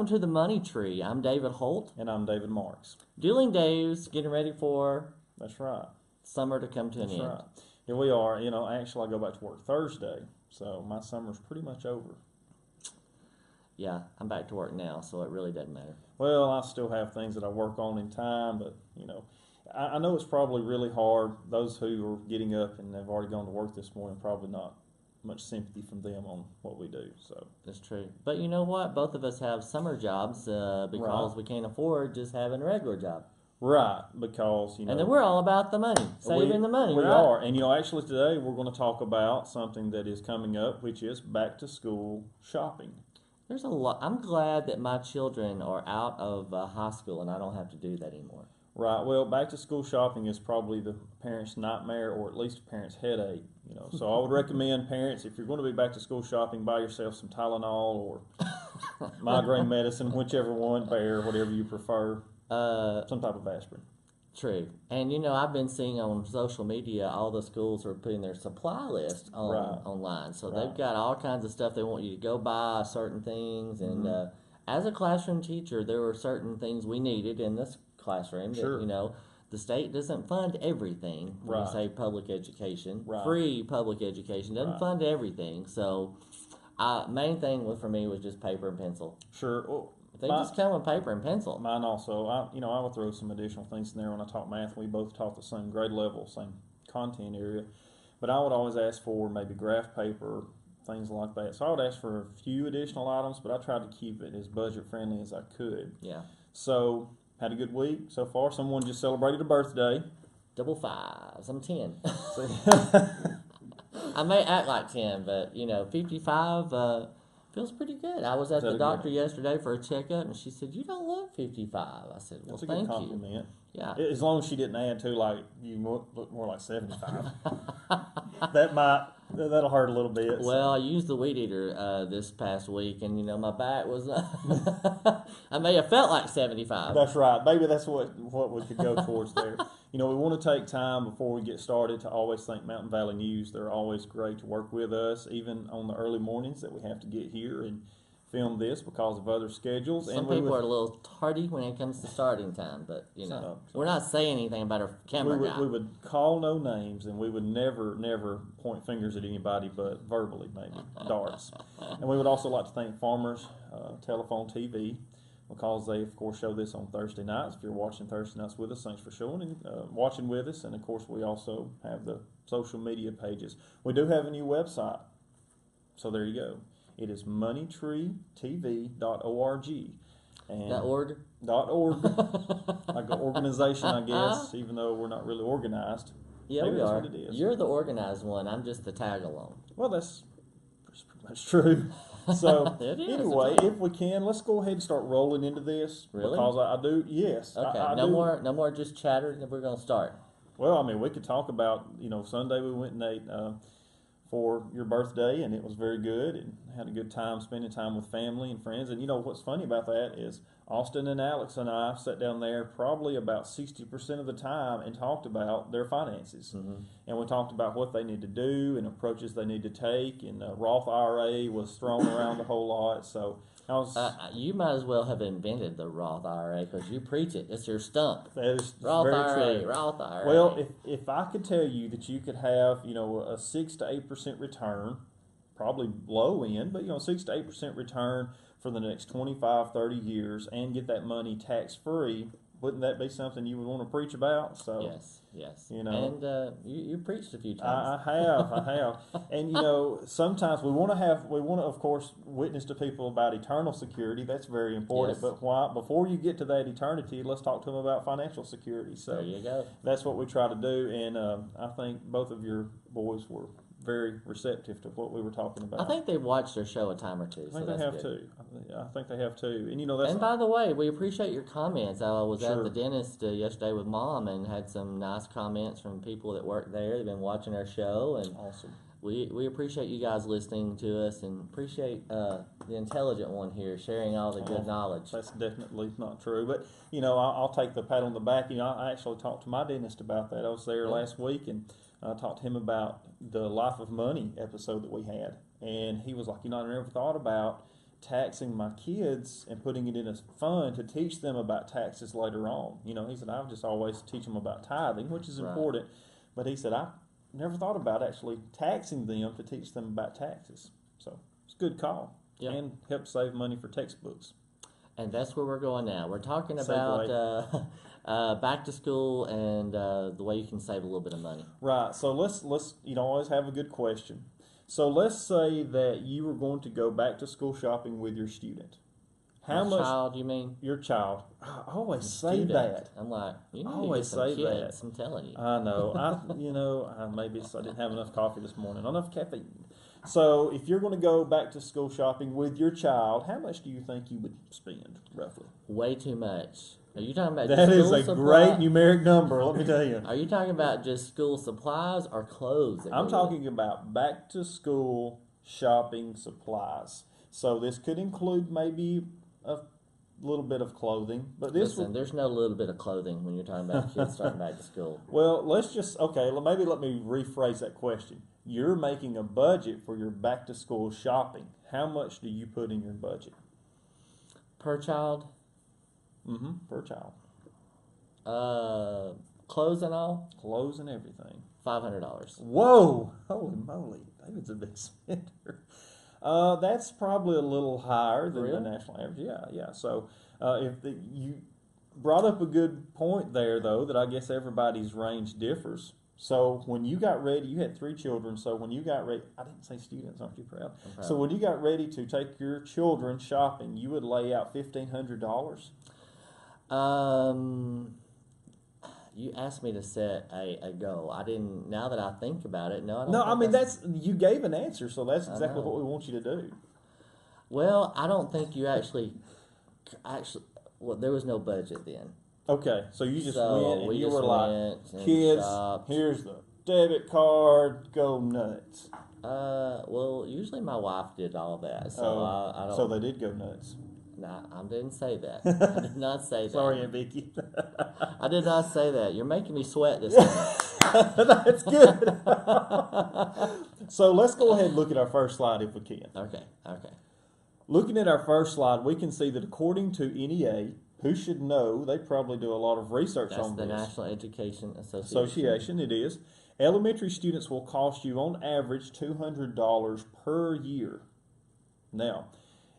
Welcome to the Money Tree. I'm David Holt. And I'm David Marks. Dueling Dave's getting ready for That's right. summer to come to an That's end. right. Here we are. Actually, I go back to work Thursday, so my summer's pretty much over. Yeah, I'm back to work now, so it really doesn't matter. Well, I still have things that I work on in time, but, I know it's probably really hard. Those who are getting up and have already gone to work this morning, probably not much sympathy from them on what we do. So That's true. But you know what? Both of us have summer jobs because Right. we can't afford just having a regular job. Right, because, And then we're all about the money, saving the money, we right? are. And, actually today we're going to talk about something that is coming up, which is back to school shopping. There's a lot. I'm glad that my children are out of high school and I don't have to do that anymore. Right. Well, back to school shopping is probably the parent's nightmare, or at least a parent's headache. So I would recommend parents, if you're going to be back to school shopping, buy yourself some Tylenol or migraine medicine, whichever one, Bear, whatever you prefer. Some type of aspirin. True. And I've been seeing on social media all the schools are putting their supply list online. So they've got all kinds of stuff they want you to go buy, certain things. And as a classroom teacher, there were certain things we needed in this classroom Sure. that, the state doesn't fund everything. When you say public education, free public education doesn't fund everything. So main thing for me was just paper and pencil. Sure. Well, They just come with paper and pencil. Mine also. I would throw some additional things in there when I taught math. We both taught the same grade level, same content area. But I would always ask for maybe graph paper, things like that. So I would ask for a few additional items, but I tried to keep it as budget friendly as I could. Yeah. So, had a good week so far. Someone just celebrated a birthday. Double fives. I'm 10. So, I may act like 10, but 55 feels pretty good. I was at the doctor yesterday for a checkup, and she said, "You don't look 55." I said, "Well, that's a thank good compliment. you." Yeah. As long as she didn't add to, like, you look more like 75. That'll hurt a little bit. Well, I used the weed eater this past week, and my back was. I may have felt like 75. That's right. Maybe that's what we could go towards there. We want to take time before we get started to always thank Mountain Valley News. They're always great to work with us, even on the early mornings that we have to get here and film this because of other schedules. Some people are a little tardy when it comes to starting time, but we're not saying anything about our camera guy. We would call no names, and we would never point fingers at anybody, but verbally maybe darts. And we would also like to thank Farmers Telephone TV, because they, of course, show this on Thursday nights. If you're watching Thursday nights with us, thanks for showing and watching with us. And, of course, we also have the social media pages. We do have a new website, so there you go. It is moneytreetv.org. And .org? .org. Like an organization, I guess, even though we're not really organized. Yeah, Maybe we that's are. what it is. You're the organized one. I'm just the tag-along. Well, that's pretty much true. So, It is, anyway, it's right. if we can, let's go ahead and start rolling into this. Really? Because I do, yes. Okay, I no do. more just chatter. We're going to start. Well, we could talk about, Sunday we went and ate for your birthday, and it was very good, and had a good time spending time with family and friends. And what's funny about that is Austin and Alex and I sat down there probably about 60% of the time and talked about their finances. Mm-hmm. And we talked about what they need to do and approaches they need to take, and Roth IRA was thrown around a whole lot. So I was... you might as well have invented the Roth IRA because you preach it. It's your stump. That is Roth very IRA, true. Roth IRA. Well, if I could tell you that you could have, a 6 to 8% return, probably low end, but 6 to 8% return for the next 25, 30 years, and get that money tax free, wouldn't that be something you would want to preach about? So Yes. And you preached a few times. I have, and sometimes we want to of course witness to people about eternal security. That's very important. Yes. But before you get to that eternity, let's talk to them about financial security. So There you go. that's what we try to do, and I think both of your boys were very receptive to what we were talking about. I think they've watched their show a time or two. I think they have too. I think they have too. And that's... And by the way, we appreciate your comments. I was at Sure. the dentist yesterday with Mom and had some nice comments from people that work there. They've been watching our show, and Awesome. we appreciate you guys listening to us, and appreciate the intelligent one here sharing all the good knowledge. That's definitely not true. But, I'll take the pat on the back. I actually talked to my dentist about that. I was there last week, and I talked to him about the Life of Money episode that we had. And he was like, I never thought about taxing my kids and putting it in a fund to teach them about taxes later on. You know, he said, I've just always teach them about tithing, which is important. But he said, I never thought about actually taxing them to teach them about taxes. So it's a good call. Yep. And help save money for textbooks. And that's where we're going now. We're talking about back to school and the way you can save a little bit of money. Right. So let's always have a good question. So let's say that you were going to go back to school shopping with your student. How much? Child, you mean? Your child. I always say that. I'm like, you need always to get some say kids, I'm telling you. I know. Maybe I didn't have enough coffee this morning. Not enough caffeine. So if you're going to go back to school shopping with your child, how much do you think you would spend, roughly? Way too much. Are you talking about that just is a great numeric number, let me tell you. Are you talking about just school supplies or clothes? I'm talking about back to school shopping supplies. So this could include maybe a little bit of clothing, but there's no little bit of clothing when you're talking about kids starting back to school. Well, let me rephrase that question. You're making a budget for your back to school shopping. How much do you put in your budget? Per child? Per child. Clothes and all? Clothes and everything. $500. Whoa! Holy moly. David's a big spender. That's probably a little higher than the national average. Yeah. So you brought up a good point there, though, that I guess everybody's range differs. So when you got ready, you had 3 children, so when you got ready, I didn't say students, aren't you proud? So when you got ready to take your children shopping, you would lay out $1,500? You asked me to set a goal. I didn't. Now that I think about it, no, I don't. No, I mean you gave an answer, so that's exactly what we want you to do. Well, I don't think you actually. Well, there was no budget then. Okay, so you just went and you were like, kids, here's the debit card, go nuts. Well, usually my wife did all that, so I don't. So they did go nuts. Nah, I didn't say that. I did not say that. Sorry, Aunt Vicky. I did not say that. You're making me sweat this time. That's good. So let's go ahead and look at our first slide if we can. Okay. Looking at our first slide, we can see that according to NEA, who should know, they probably do a lot of research on this. That's the National Education Association, it is. Elementary students will cost you on average $200 per year. Now,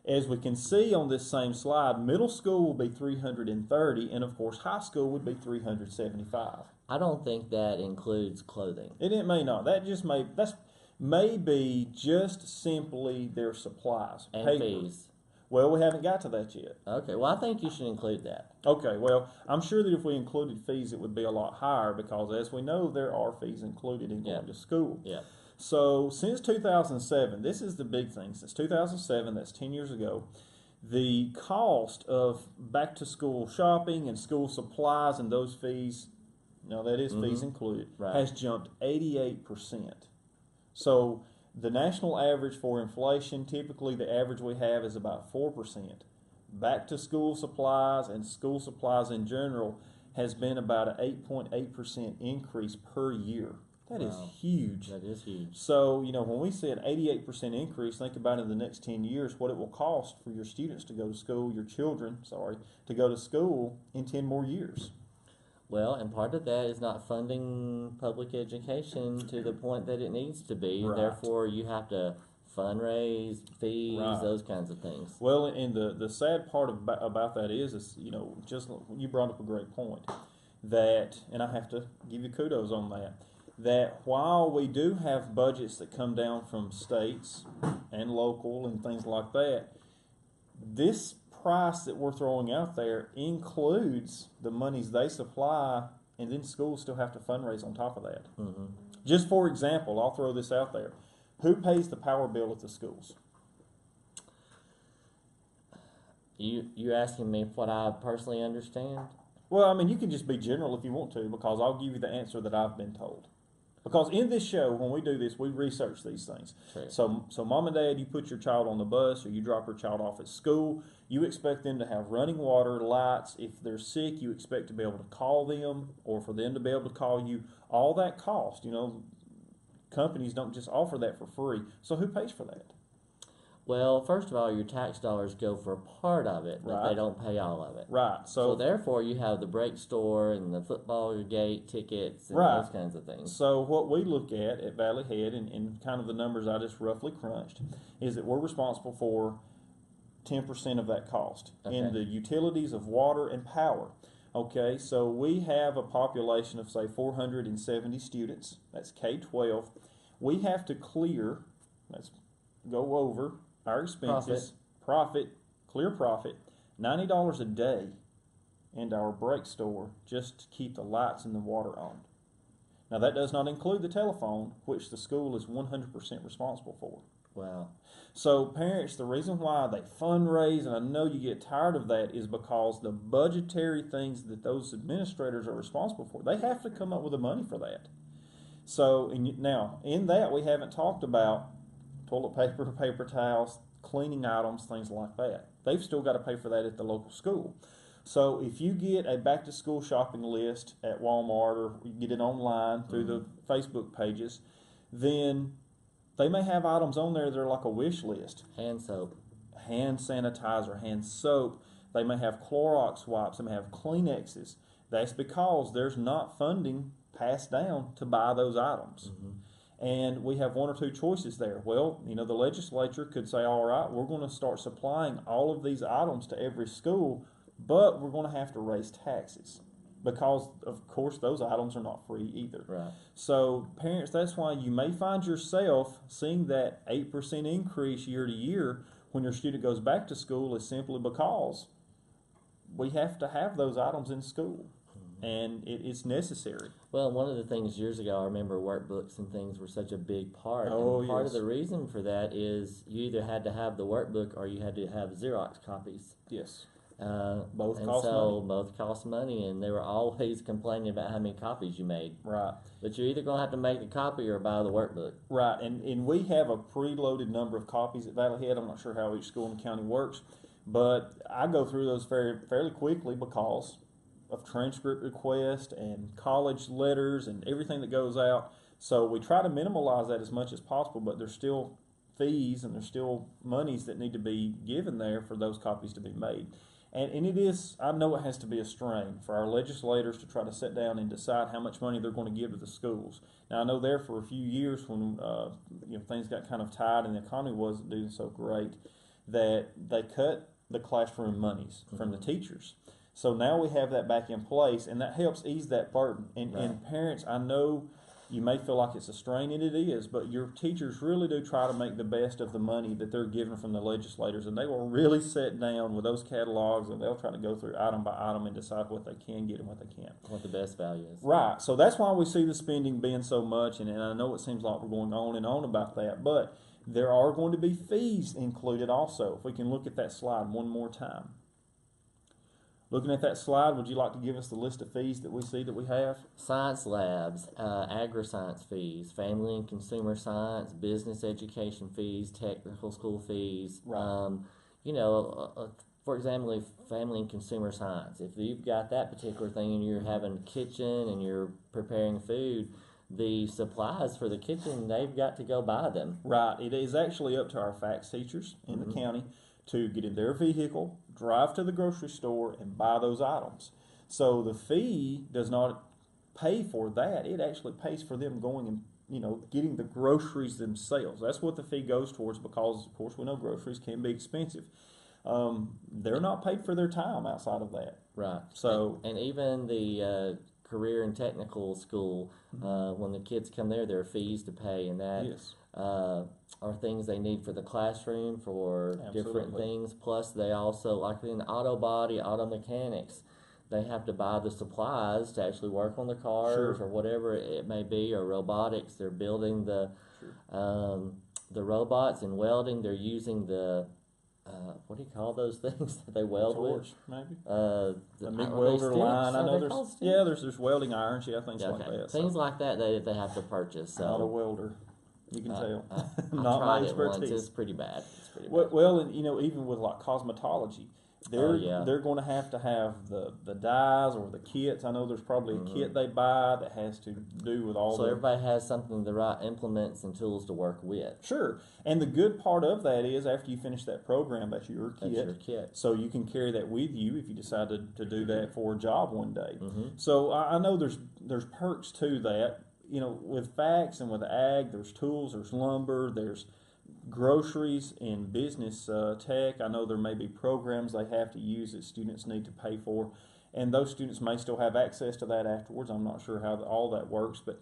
as we can see on this same slide, middle school will be $330, and of course high school would be $375. I don't think that includes clothing. And it may not. That's maybe just simply their supplies. And paper. Fees. Well, we haven't got to that yet. Okay, well, I think you should include that. Okay, well, I'm sure that if we included fees, it would be a lot higher because, as we know, there are fees included in going to school. Yeah. So, since 2007, this is the big thing. Since 2007, that's 10 years ago, the cost of back-to-school shopping and school supplies and those fees, that is fees included, has jumped 88%. So, the national average for inflation, typically the average we have is about 4%. Back-to-school supplies and school supplies in general has been about an 8.8% increase per year. That is huge. That is huge. So, when we say an 88% increase, think about in the next 10 years what it will cost for your students to go to school, your children, to go to school in 10 more years. Well, and part of that is not funding public education to the point that it needs to be. Right. Therefore, you have to fundraise, fees, those kinds of things. Well, and the sad part about that is just you brought up a great point that, and I have to give you kudos on that while we do have budgets that come down from states and local and things like that, this price that we're throwing out there includes the monies they supply, and then schools still have to fundraise on top of that. Mm-hmm. Just for example, I'll throw this out there. Who pays the power bill at the schools? You asking me what I personally understand? Well, I mean, you can just be general if you want to, because I'll give you the answer that I've been told. Because in this show, when we do this, we research these things. True. So mom and dad, you put your child on the bus or you drop your child off at school, you expect them to have running water, lights. If they're sick, you expect to be able to call them or for them to be able to call you. All that cost, companies don't just offer that for free. So who pays for that? Well, first of all, your tax dollars go for part of it, but Right. they don't pay all of it. Right. So therefore, you have the break store and the football gate tickets and Right. those kinds of things. So what we look at Valley Head, and kind of the numbers I just roughly crunched, is that we're responsible for 10% of that cost in the utilities of water and power. Okay, so we have a population of, say, 470 students. That's K-12. We have to clear, let's go over our expenses, clear profit, $90 a day into our break store just to keep the lights and the water on. Now, that does not include the telephone, which the school is 100% responsible for. Wow. So parents, the reason why they fundraise, and I know you get tired of that, is because the budgetary things that those administrators are responsible for, they have to come up with the money for that. So now, in that, we haven't talked about toilet paper, paper towels, cleaning items, things like that. They've still got to pay for that at the local school. So if you get a back-to-school shopping list at Walmart, or you get it online through the Facebook pages, then they may have items on there that are like a wish list. Hand soap. Hand sanitizer, hand soap. They may have Clorox wipes. They may have Kleenexes. That's because there's not funding passed down to buy those items. And we have one or two choices there. Well, the legislature could say, all right, we're going to start supplying all of these items to every school, but we're going to have to raise taxes because, of course, those items are not free either. Right. So, parents, that's why you may find yourself seeing that 8% increase year to year when your student goes back to school is simply because we have to have those items in school, and it's necessary. Well, one of the things years ago, I remember workbooks and things were such a big part. Oh, and part yes. of the reason for that is you either had to have the workbook or you had to have Xerox copies. Yes. Both cost money, and they were always complaining about how many copies you made. Right. But you're either going to have to make the copy or buy the workbook. Right, and we have a preloaded number of copies at Valley Head. I'm not sure how each school in the county works, but I go through those fairly quickly because of transcript requests and college letters and everything that goes out. So we try to minimize that as much as possible, but there's still fees and there's still monies that need to be given there for those copies to be made. And it is, I know it has to be a strain for our legislators to try to sit down and decide how much money they're going to give to the schools. Now, I know there for a few years when things got kind of tight and the economy wasn't doing so great, that they cut the classroom monies from the teachers. So now we have that back in place, and that helps ease that burden. And parents, I know you may feel like it's a strain, and it is, but your teachers really do try to make the best of the money that they're given from the legislators, and they will really sit down with those catalogs, and they'll try to go through item by item and decide what they can get and what they can't. What the best value is. Right. So that's why we see the spending being so much, and I know it seems like we're going on and on about that, but there are going to be fees included also. If we can look at that slide one more time. Looking at that slide, would you like to give us the list of fees that we see that we have? Science labs, agri-science fees, family and consumer science, business education fees, technical school fees. Right. For example, family and consumer science, if you've got that particular thing and you're having a kitchen and you're preparing food, the supplies for the kitchen, they've got to go buy them. Right. It is actually up to our FACS teachers in the county to get in their vehicle, drive to the grocery store, and buy those items. So the fee does not pay for that. It actually pays for them going and getting the groceries themselves. That's what the fee goes towards because, of course, we know groceries can be expensive. They're not paid for their time outside of that. Right. So and even the career and technical school, when the kids come there are fees to pay, and that are things they need for the classroom for different things. Plus, they also, like in auto body, auto mechanics, they have to buy the supplies to actually work on the cars or whatever it may be, or robotics. They're building the robots and welding. They're using the what do you call those things that they weld torch, with? maybe. The MIG welder line. I know there's welding irons, things like okay. that. Things like that they have to purchase. So. Not a welder. You can tell. I Not tried my it once. expertise. It's pretty bad. Well, and even with like cosmetology, They're going to have the dyes or the kits. I know there's probably a kit they buy that has to do with all. So everybody has something, the right implements and tools to work with. Sure, and the good part of that is after you finish that program, that's your kit. That's your kit. So you can carry that with you if you decide to do that for a job one day. So I know there's perks to that. You know, with fax and with ag, there's tools, there's lumber, there's groceries and business tech. I know there may be programs they have to use that students need to pay for, and those students may still have access to that afterwards. I'm not sure how all that works, but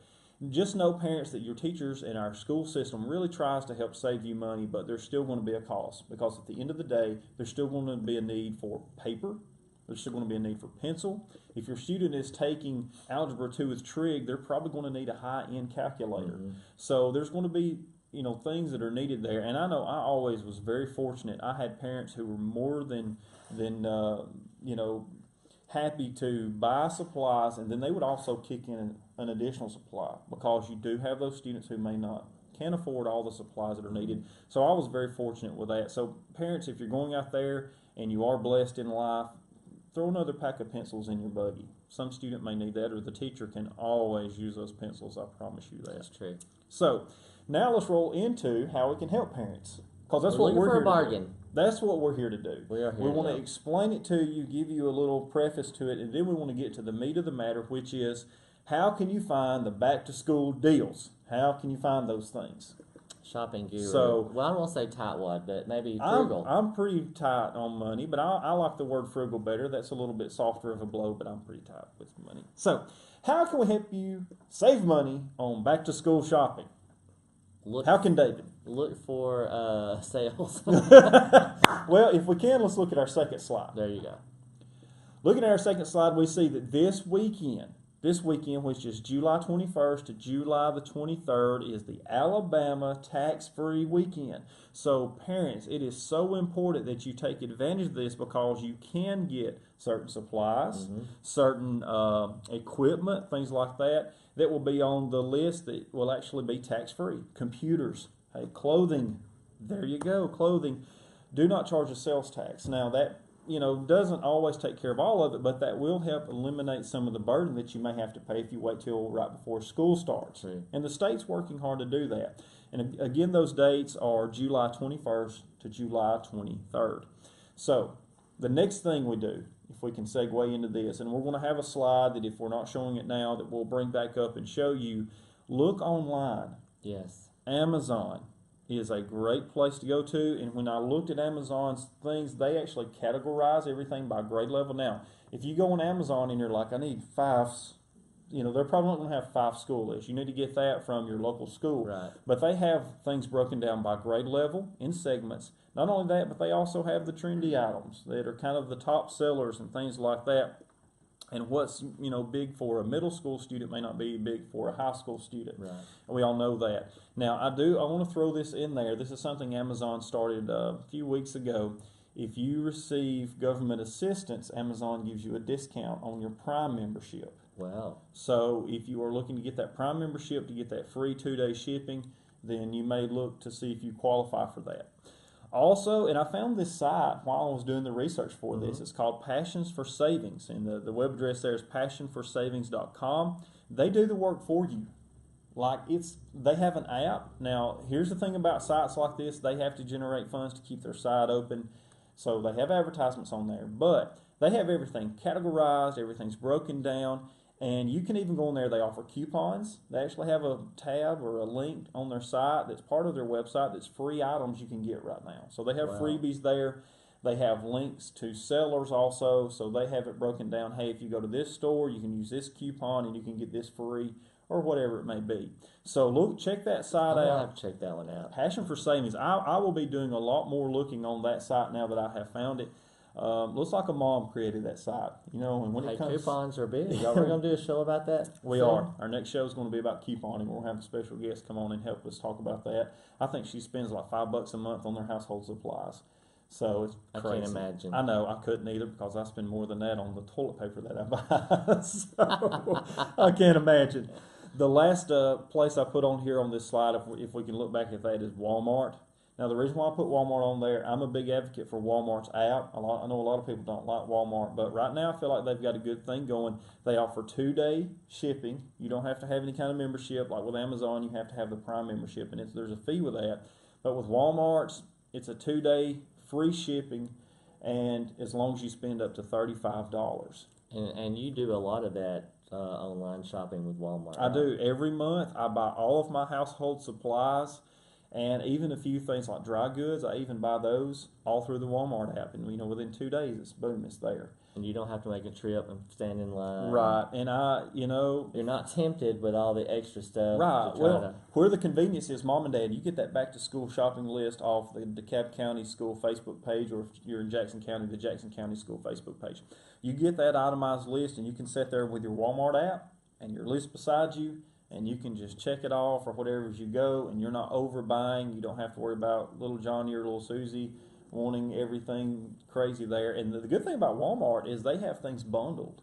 just know, parents, that your teachers in our school system really tries to help save you money, but there's still going to be a cost, because at the end of the day, there's still going to be a need for paper. There's still going to be a need for pencil. If your student is taking Algebra 2 with trig, they're probably going to need a high-end calculator. So there's going to be things that are needed there. And I know I always was very fortunate. I had parents who were more than happy to buy supplies, and then they would also kick in an additional supply, because you do have those students who can't afford all the supplies that are needed. So I was very fortunate with that. So parents, if you're going out there and you are blessed in life, throw another pack of pencils in your buggy. Some student may need that, or the teacher can always use those pencils. I promise you that. That's true. So now let's roll into how we can help parents, because that's we're what we're here here to do. That's what we're here to do. We are here. We want to explain it to you, give you a little preface to it, and then we want to get to the meat of the matter, which is how can you find the back-to-school deals? How can you find those things? Shopping guru. So, well, I don't want to say tightwad, but maybe frugal. I'm pretty tight on money, but I like the word frugal better. That's a little bit softer of a blow, but I'm pretty tight with money. So, how can we help you save money on back-to-school shopping? How can David? Look for sales. Well, if we can, let's look at our second slide. There you go. Looking at our second slide, we see that this weekend, which is July 21st to July the 23rd, is the Alabama tax-free weekend. So parents, it is so important that you take advantage of this, because you can get certain supplies, certain equipment, things like that will be on the list that will actually be tax-free. Computers, clothing, there you go, clothing. Do not charge a sales tax. Now that doesn't always take care of all of it, but that will help eliminate some of the burden that you may have to pay if you wait till right before school starts. Right. And the state's working hard to do that. And again, those dates are July 21st to July 23rd. So the next thing we do, if we can segue into this, and we're going to have a slide that, if we're not showing it now, that we'll bring back up and show you, look online. Yes. Amazon is a great place to go to, and when I looked at Amazon's things, they actually categorize everything by grade level. Now, if you go on Amazon and you're like, I need 5, they're probably not going to have 5 school lists. You need to get that from your local school. Right. But they have things broken down by grade level in segments. Not only that, but they also have the trendy items that are kind of the top sellers and things like that. And what's big for a middle school student may not be big for a high school student. Right. We all know that. Now, I want to throw this in there. This is something Amazon started a few weeks ago. If you receive government assistance, Amazon gives you a discount on your Prime membership. Wow. So if you are looking to get that Prime membership to get that free 2-day shipping, then you may look to see if you qualify for that. Also, and I found this site while I was doing the research for this. It's called Passions for Savings, and the web address there is passionforsavings.com. They do the work for you. They have an app. Now, here's the thing about sites like this. They have to generate funds to keep their site open, so they have advertisements on there. But they have everything categorized, everything's broken down, and you can even go in there. They offer coupons. They actually have a tab or a link on their site that's part of their website that's free items you can get right now. So they have freebies there. They have links to sellers also, so they have it broken down. Hey, if you go to this store, you can use this coupon and you can get this free, or whatever it may be. So check that site out. I'll have to check that one out. Passion for Savings. I will be doing a lot more looking on that site now that I have found it. Looks like a mom created that site, and when it comes, coupons are big. Y'all going to do a show about that? We are. Our next show is going to be about couponing. We'll have a special guest come on and help us talk about that. I think she spends like $5 a month on their household supplies. So it's crazy. I can't imagine. I know, I couldn't either, because I spend more than that on the toilet paper that I buy. So I can't imagine. The last place I put on here on this slide, if we can look back at that, is Walmart. Now, the reason why I put Walmart on there, I'm a big advocate for Walmart's app. I know a lot of people don't like Walmart, but right now I feel like they've got a good thing going. They offer 2-day shipping. You don't have to have any kind of membership. Like with Amazon, you have to have the Prime membership, and there's a fee with that. But with Walmart's, it's a 2-day free shipping, and as long as you spend up to $35. And you do a lot of that online shopping with Walmart. I do. Every month, I buy all of my household supplies, and even a few things like dry goods. I even buy those all through the Walmart app, and within 2 days, it's there. And you don't have to make a trip and stand in line. Right, and you're not tempted with all the extra stuff. Right. Where the convenience is, Mom and Dad, you get that back to school shopping list off the DeKalb County School Facebook page, or if you're in Jackson County, the Jackson County School Facebook page. You get that itemized list, and you can sit there with your Walmart app and your list beside you, and you can just check it off or whatever as you go, and you're not overbuying. You don't have to worry about little Johnny or little Susie wanting everything crazy there. And the good thing about Walmart is they have things bundled.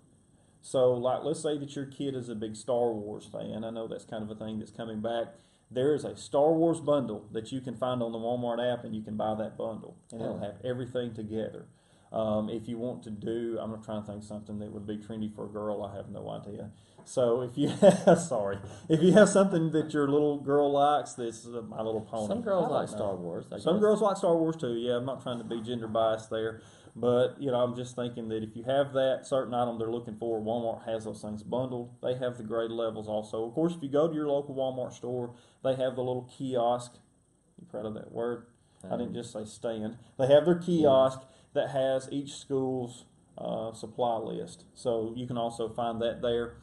So, like, let's say that your kid is a big Star Wars fan. I know that's kind of a thing that's coming back. There is a Star Wars bundle that you can find on the Walmart app, and you can buy that bundle, and it'll have everything together. If you want to do, I'm trying to think of something that would be trendy for a girl. I have no idea. So if you if you have something that your little girl likes, that's My Little Pony. Some girls like Star Wars. Some girls like Star Wars too. Yeah, I'm not trying to be gender biased there, but I'm just thinking that if you have that certain item they're looking for, Walmart has those things bundled. They have the grade levels also. Of course, if you go to your local Walmart store, they have the little kiosk. You proud of that word? I didn't just say stand. They have their kiosk that has each school's supply list. So you can also find that there.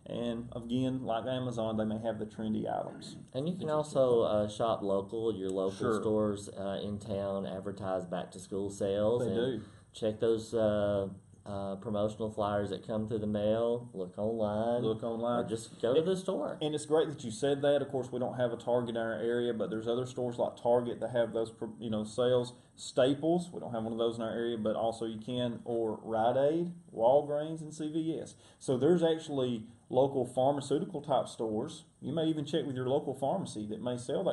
And again, like Amazon, they may have the trendy items. And you can also shop local. Your local stores in town advertise back to school sales. They do. Check those promotional flyers that come through the mail. Look online. Or just go to the store. And it's great that you said that. Of course, we don't have a Target in our area, but there's other stores like Target that have those sales. Staples, we don't have one of those in our area, but also you can, or Rite Aid, Walgreens, and CVS. So there's actually local pharmaceutical type stores. You may even check with your local pharmacy that may sell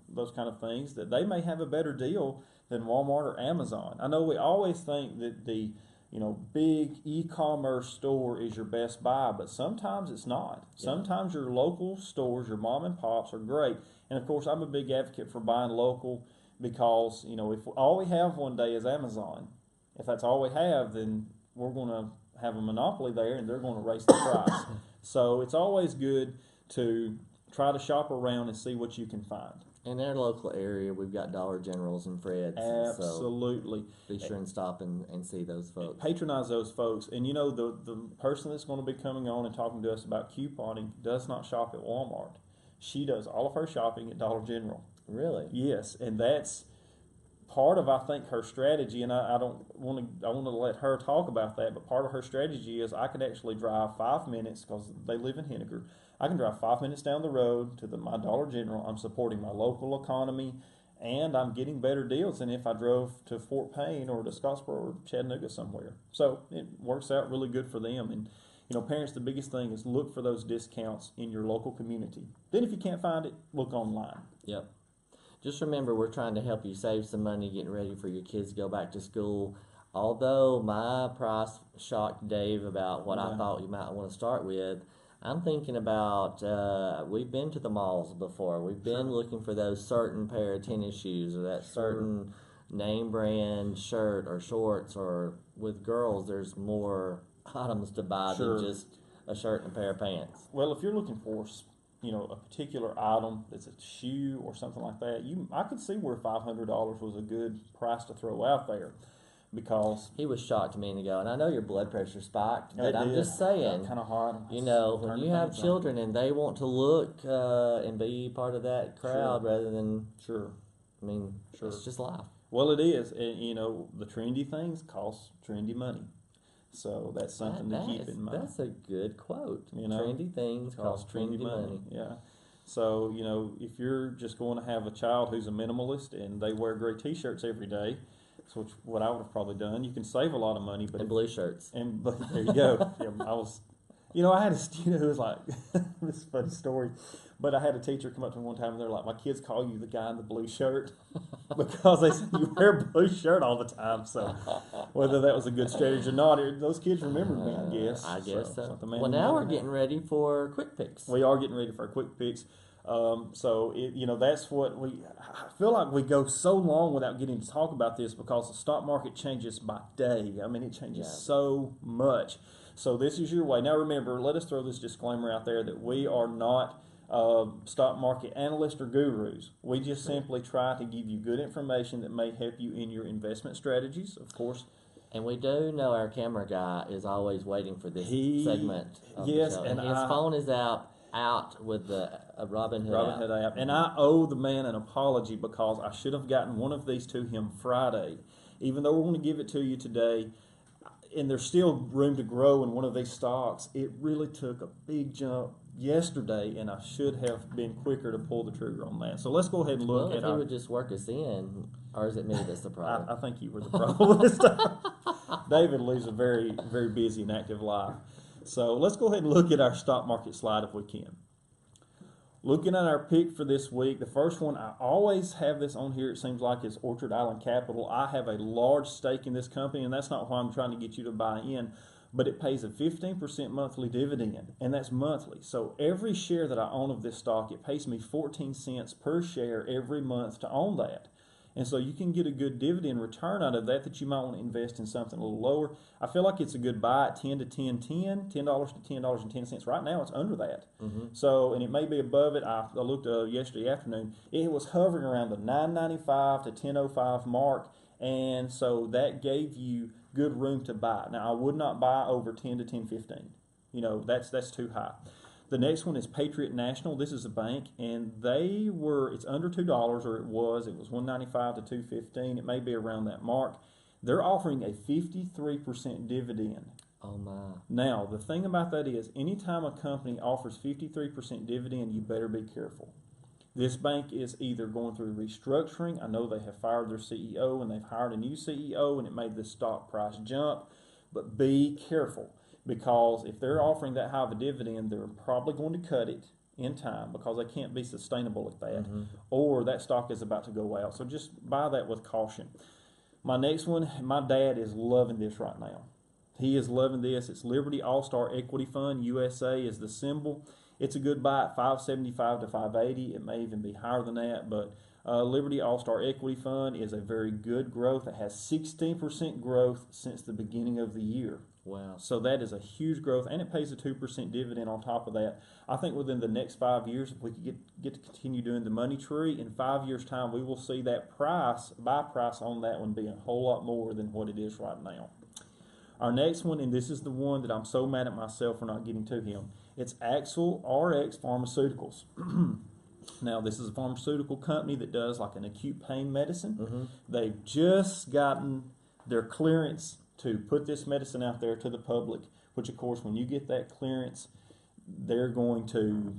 those kind of things, that they may have a better deal than Walmart or Amazon. I know we always think that the big e-commerce store is your best buy, but sometimes it's not. Yeah. Sometimes your local stores, your mom and pops, are great. And of course, I'm a big advocate for buying local, because if all we have one day is Amazon, if that's all we have, then we're going to have a monopoly there, and they're going to raise the price. So it's always good to try to shop around and see what you can find. In our local area, we've got Dollar Generals and Fred's. Absolutely. So be sure and stop and see those folks. Patronize those folks. And the person that's going to be coming on and talking to us about couponing does not shop at Walmart. She does all of her shopping at Dollar General. Really? Yes, and that's part of, I think, her strategy. And I want to let her talk about that. But part of her strategy is I could actually drive 5 minutes, because they live in Henniger. I can drive 5 minutes down the road to my Dollar General. I'm supporting my local economy, and I'm getting better deals than if I drove to Fort Payne or to Scottsboro or Chattanooga somewhere. So it works out really good for them. And parents, the biggest thing is look for those discounts in your local community. Then if you can't find it, look online. Yep. Just remember, we're trying to help you save some money getting ready for your kids to go back to school. Although my price shocked Dave about what I thought you might want to start with, I'm thinking about, we've been to the malls before. We've been looking for those certain pair of tennis shoes, or that certain name brand shirt or shorts, or with girls, there's more items to buy than just a shirt and a pair of pants. Well, if you're looking for a particular item that's a shoe or something like that, I could see where $500 was a good price to throw out there, because he was shocked a minute ago, and I know your blood pressure spiked, but I'm just saying, kind of hot. When you have children and they want to look and be part of that crowd rather than it's just life. Well, it is, and the trendy things cost trendy money. So that's something to keep in mind. That's a good quote. Trendy things cost trendy money. Yeah. So, if you're just going to have a child who's a minimalist and they wear gray T-shirts every day, which what I would have probably done, you can save a lot of money. But blue shirts. But there you go. I was I had a student who was like, this is a funny story, but I had a teacher come up to me one time and they're like, my kids call you the guy in the blue shirt because they said you wear a blue shirt all the time. So whether that was a good strategy or not, those kids remembered me, I guess. I guess so. Well, now we're getting ready for quick picks. We are getting ready for our quick picks. That's what I feel like we go so long without getting to talk about this because the stock market changes by day. I mean, it changes so much. So this is your way. Now remember, let us throw this disclaimer out there that we are not stock market analysts or gurus. We just simply try to give you good information that may help you in your investment strategies, of course. And we do know our camera guy is always waiting for this segment of the show. And his phone is out with the Robinhood app. And I owe the man an apology because I should have gotten one of these to him Friday. Even though we're going to give it to you today, and there's still room to grow in one of these stocks, it really took a big jump yesterday, and I should have been quicker to pull the trigger on that. So let's go ahead and look at if he would just work us in, or is it me that's the problem? I think you were the problem this time. David lives a very, very busy and active life. So let's go ahead and look at our stock market slide if we can. Looking at our pick for this week, the first one, I always have this on here, it seems like, is Orchard Island Capital. I have a large stake in this company, and that's not why I'm trying to get you to buy in, but it pays a 15% monthly dividend, and that's monthly. So every share that I own of this stock, it pays me 14 cents per share every month to own that. And so you can get a good dividend return out of that you might want to invest in something a little lower. I feel like it's a good buy at 10 to 10.10, $10 to $10.10. Right now it's under that. Mm-hmm. So, and it may be above it. I looked yesterday afternoon. It was hovering around the $9.95 to $10.05 mark. And so that gave you good room to buy. Now, I would not buy over 10 to 10.15. That's too high. The next one is Patriot National. This is a bank, and it's under $2, or it was $1.95 to $2.15. It may be around that mark. They're offering a 53% dividend. Oh my. Now, the thing about that is, anytime a company offers 53% dividend, you better be careful. This bank is either going through restructuring. I know they have fired their CEO, and they've hired a new CEO, and it made the stock price jump. But be careful. Because if they're offering that high of a dividend, they're probably going to cut it in time because they can't be sustainable at that. Mm-hmm. Or that stock is about to go out. So just buy that with caution. My next one, my dad is loving this right now. He is loving this. It's Liberty All-Star Equity Fund. USA is the symbol. It's a good buy at $5.75 to $5.80. It may even be higher than that, but Liberty All-Star Equity Fund is a very good growth. It has 16% growth since the beginning of the year. Wow. So that is a huge growth, and it pays a 2% dividend on top of that. I think within the next 5 years, if we could get to continue doing the money tree, in 5 years' time, we will see that buy price on that one be a whole lot more than what it is right now. Our next one, and this is the one that I'm so mad at myself for not getting to him, it's Axel RX Pharmaceuticals. Now, this is a pharmaceutical company that does like an acute pain medicine. Mm-hmm. They've just gotten their clearance to put this medicine out there to the public, which, of course, when you get that clearance, they're going to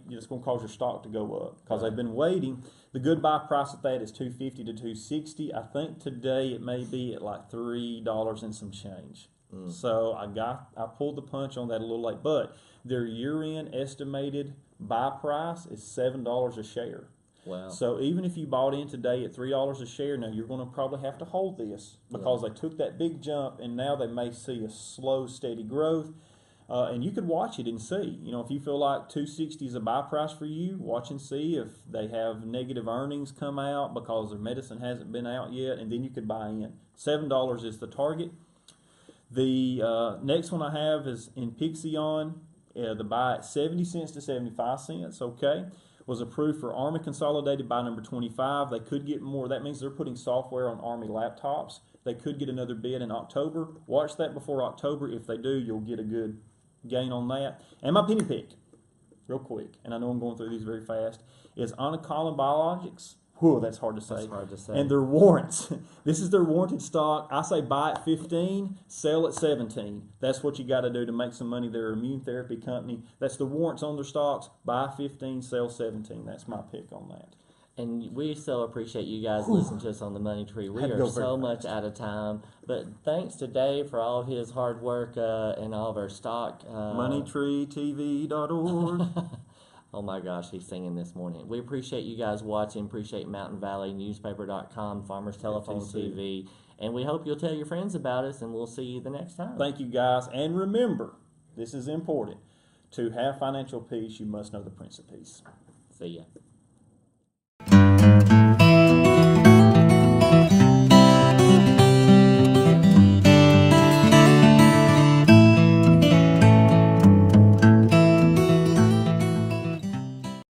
it's going to cause your stock to go up because they've been waiting. The good buy price at that is $2.50 to $2.60. I think today it may be at like $3 and some change. So I pulled the punch on that a little late, but their year-end estimated buy price is $7 a share. Wow. So even if you bought in today at $3 a share, now you're going to probably have to hold this because they took that big jump, and now they may see a slow, steady growth. And you could watch it and see. If you feel like $2.60 is a buy price for you, watch and see if they have negative earnings come out because their medicine hasn't been out yet, and then you could buy in. $7 is the target. The next one I have is in Pixion. The buy at 70 cents to 75 cents. Okay. Was approved for Army Consolidated buy number 25. They could get more. That means they're putting software on Army laptops. They could get another bid in October. Watch that before October. If they do, you'll get a good gain on that. And my penny pick, real quick, and I know I'm going through these very fast, is Anacolin Biologics. Whew, that's hard to say. That's hard to say. And their warrants. This is their warranted stock. I say buy at 15, sell at 17. That's what you got to do to make some money. They're an immune therapy company. That's the warrants on their stocks. Buy 15, sell 17. That's my pick on that. And we so appreciate you guys listening to us on the Money Tree. We are so much out of time. But thanks to Dave for all of his hard work and all of our stock. MoneyTreeTV.org. Oh my gosh, he's singing this morning. We appreciate you guys watching. Appreciate Mountain Valley Newspaper.com, Farmers Telephone TV. And we hope you'll tell your friends about us, and we'll see you the next time. Thank you, guys. And remember, this is important. To have financial peace, you must know the Prince of Peace. See ya.